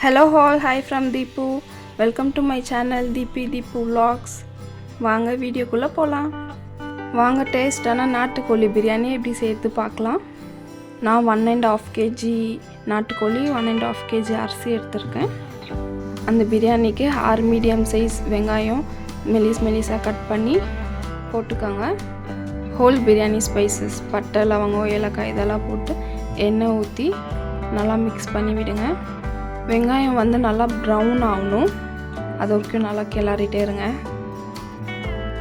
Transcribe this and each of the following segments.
Hello all, hi from Deepu. Welcome to my channel Deepu Vlogs. வாங்க வீடியோக்குள்ளே போகலாம். வாங்க டேஸ்டான நாட்டுக்கோழி பிரியாணி எப்படி செய்து பார்க்கலாம். நான் 1.5 kg நாட்டுக்கோழி 1.5 kg அரிசி எடுத்திருக்கேன். அந்த பிரியாணிக்கு 6 மீடியம் சைஸ் வெங்காயம் மெலிசாக கட் பண்ணி போட்டுக்கோங்க. ஹோல் பிரியாணி ஸ்பைசஸ் பட்டை லவங்கம் ஏலக்காய் இதெல்லாம் போட்டு எண்ணெய் ஊற்றி நல்லா மிக்ஸ் பண்ணி விடுங்க. வெங்காயம் வந்து நல்லா ப்ரௌன் ஆகணும், அது வரைக்கும் நல்லா கிளறிட்டே இருங்க,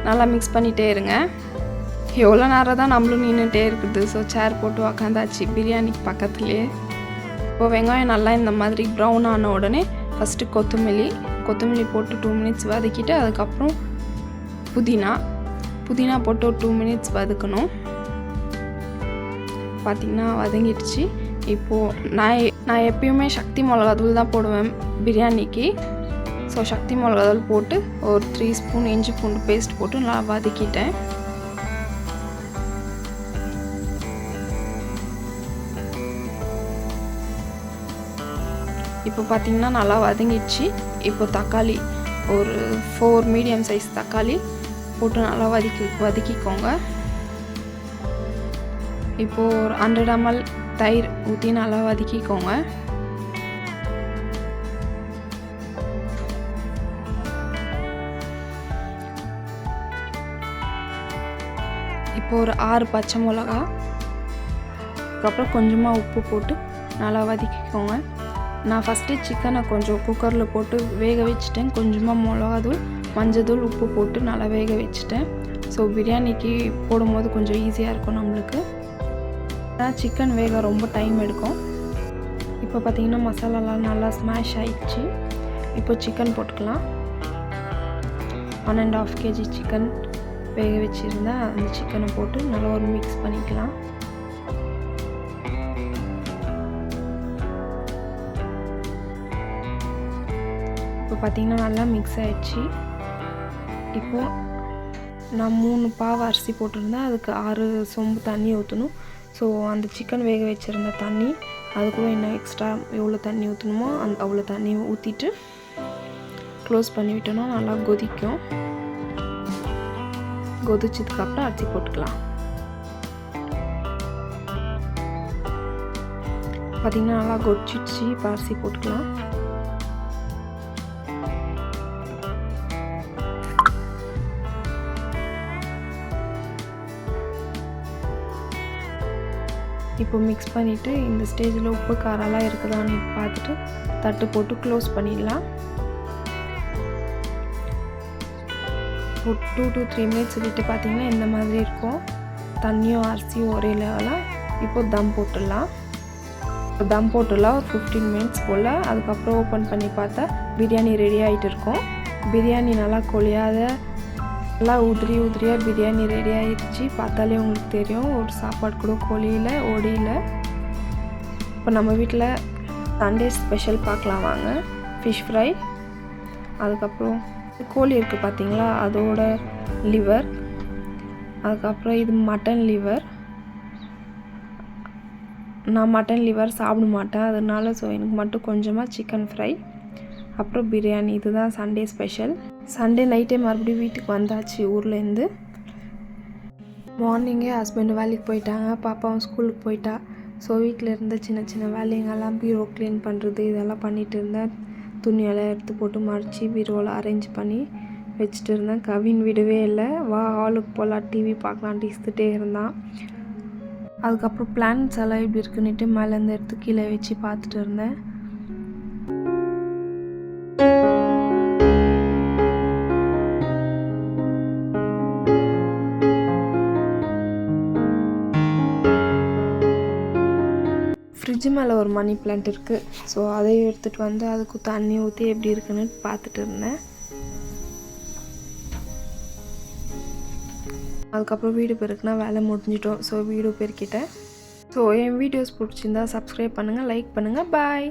நல்லா மிக்ஸ் பண்ணிகிட்டே இருங்க. எவ்வளோ நேரம் தான் நம்மளும் நின்றுட்டே இருக்குது. ஸோ சேர் போட்டு உக்காந்தாச்சு பிரியாணிக்கு பக்கத்துலேயே. இப்போது வெங்காயம் நல்லா இந்த மாதிரி ப்ரௌன் ஆன உடனே ஃபஸ்ட்டு கொத்தமல்லி போட்டு 2 minutes வதக்கிட்டு அதுக்கப்புறம் புதினா போட்டு ஒரு 2 minutes வதக்கணும். பார்த்திங்கன்னா வதங்கிடுச்சு. இப்போது நான் எப்பயுமே சக்தி மிளகாத்தூள் தான் போடுவேன் பிரியாணிக்கு. ஸோ சக்தி மிளகாத்தூள் போட்டு ஒரு 3 ஸ்பூன் இஞ்சி பூண்டு பேஸ்ட் போட்டு நல்லா வதக்கிட்டேன். இப்போ பார்த்திங்கன்னா நல்லா வதங்கிடுச்சு. இப்போ தக்காளி ஒரு 4 மீடியம் சைஸ் தக்காளி போட்டு நல்லா வதக்கிக்கோங்க. இப்போது ஒரு 100 ml தயிர் ஊற்றி நல்லா வதக்கிக்கோங்க. இப்போ ஒரு 6 பச்சை மிளகா, அதுக்கப்புறம் கொஞ்சமாக உப்பு போட்டு நல்லா வதக்கிக்கோங்க. நான் ஃபஸ்ட்டு சிக்கனை கொஞ்சம் குக்கரில் போட்டு வேக வச்சுட்டேன். கொஞ்சமாக மிளகாத்தூள் மஞ்சத்தூள் உப்பு போட்டு நல்லா வேக வச்சுட்டேன். ஸோ பிரியாணிக்கு போடும்போது கொஞ்சம் ஈஸியாக இருக்கும் நம்மளுக்கு. சிக்கன் வேக ரொம்ப டைம் எடுக்கும். இப்போ பார்த்திங்கன்னா மசாலாலாம் நல்லா ஸ்மாஷ் ஆகிடுச்சு. இப்போ சிக்கன் போட்டுக்கலாம். 1.5 kg சிக்கன் வேக வச்சுருந்தா அந்த சிக்கனை போட்டு நல்லா ஒரு மிக்ஸ் பண்ணிக்கலாம். இப்போ பார்த்திங்கன்னா நல்லா மிக்ஸ் ஆகிடுச்சு. இப்போது நான் 3 பாவு அரிசி போட்டிருந்தேன். அதுக்கு 6 சொம்பு தண்ணி ஊற்றணும். ஸோ அந்த சிக்கன் வேக வச்சுருந்த தண்ணி அது கூட இன்னும் எக்ஸ்ட்ரா எவ்வளோ தண்ணி ஊற்றணுமோ அவ்வளோ தண்ணி ஊற்றிட்டு க்ளோஸ் பண்ணி விட்டோன்னா நல்லா கொதிக்கும். கொதிச்சதுக்கப்புறம் அரிசி போட்டுக்கலாம். பார்த்திங்கன்னா நல்லா கொதிச்சிடுச்சு. இப்போ அரிசி போட்டுக்கலாம். இப்போ மிக்ஸ் பண்ணிவிட்டு இந்த ஸ்டேஜில் உப்பு காரெல்லாம் இருக்குதான்னு பார்த்துட்டு தட்டு போட்டு க்ளோஸ் பண்ணிடலாம். ஒரு 2 to 3 minutes விட்டு பார்த்திங்கன்னா இந்த மாதிரி இருக்கும். தண்ணியும் அரிசியும் ஒரே லெவலாக. இப்போ தம் போட்டுடலாம். ஒரு 15 minutes போல். அதுக்கப்புறம் ஓப்பன் பண்ணி பார்த்தா பிரியாணி ரெடி ஆகிட்டு இருக்கும். பிரியாணி நல்லா கொலையாத நல்லா உதிரியாக பிரியாணி ரெடி ஆகிடுச்சு. பார்த்தாலே உங்களுக்கு தெரியும். ஒரு சாப்பாடு கூட கொலையில் ஒடியில். இப்போ நம்ம வீட்டில் சண்டே ஸ்பெஷல் பார்க்கலாம் வாங்க. ஃபிஷ் ஃப்ரை, அதுக்கப்புறம் கோழி இருக்குது பார்த்திங்களா, அதோட லிவர், அதுக்கப்புறம் இது மட்டன் லிவர். நான் மட்டன் லிவர் சாப்பிட மாட்டேன், அதனால ஸோ எனக்கு மட்டும் கொஞ்சமாக சிக்கன் ஃப்ரை, அப்புறம் பிரியாணி. இதுதான் சண்டே ஸ்பெஷல். சண்டே நைட்டே மறுபடியும் வீட்டுக்கு வந்தாச்சு ஊர்லேருந்து. மார்னிங்கே ஹஸ்பண்ட் வேலைக்கு போயிட்டாங்க, பாப்பாவும் ஸ்கூலுக்கு போயிட்டா. ஸோ வீட்டில் இருந்த சின்ன வேலைங்கெல்லாம் பீரோ க்ளீன் பண்ணுறது இதெல்லாம் பண்ணிகிட்டு இருந்தேன். துணியெல்லாம் எடுத்து போட்டு மடித்து பீரோவில் அரேஞ்ச் பண்ணி வச்சுட்டு இருந்தேன். கவின் விடவே இல்லை. வா ஹாலுக்கு போகலாம், டிவி பார்க்கலான்ட்டு இசுத்துட்டே இருந்தான். அதுக்கப்புறம் பிளான்ஸ் எல்லாம் இப்படி இருக்குன்னுட்டு மேலேருந்து எடுத்து கீழே வச்சு பார்த்துட்டு இருந்தேன். ஃப்ரிட்ஜு மேலே ஒரு மணி பிளான்ட் இருக்குது. ஸோ அதையும் எடுத்துகிட்டு வந்து அதுக்கு தண்ணி ஊற்றி எப்படி இருக்குன்னு பார்த்துட்டு இருந்தேன். அதுக்கப்புறம் வீடு பெருக்குனா வேலை முடிஞ்சிட்டோம். ஸோ வீடு பெருக்கிட்டேன். ஸோ என் வீடியோஸ் பிடிச்சிருந்தா சப்ஸ்கிரைப் பண்ணுங்கள், லைக் பண்ணுங்கள். பாய்.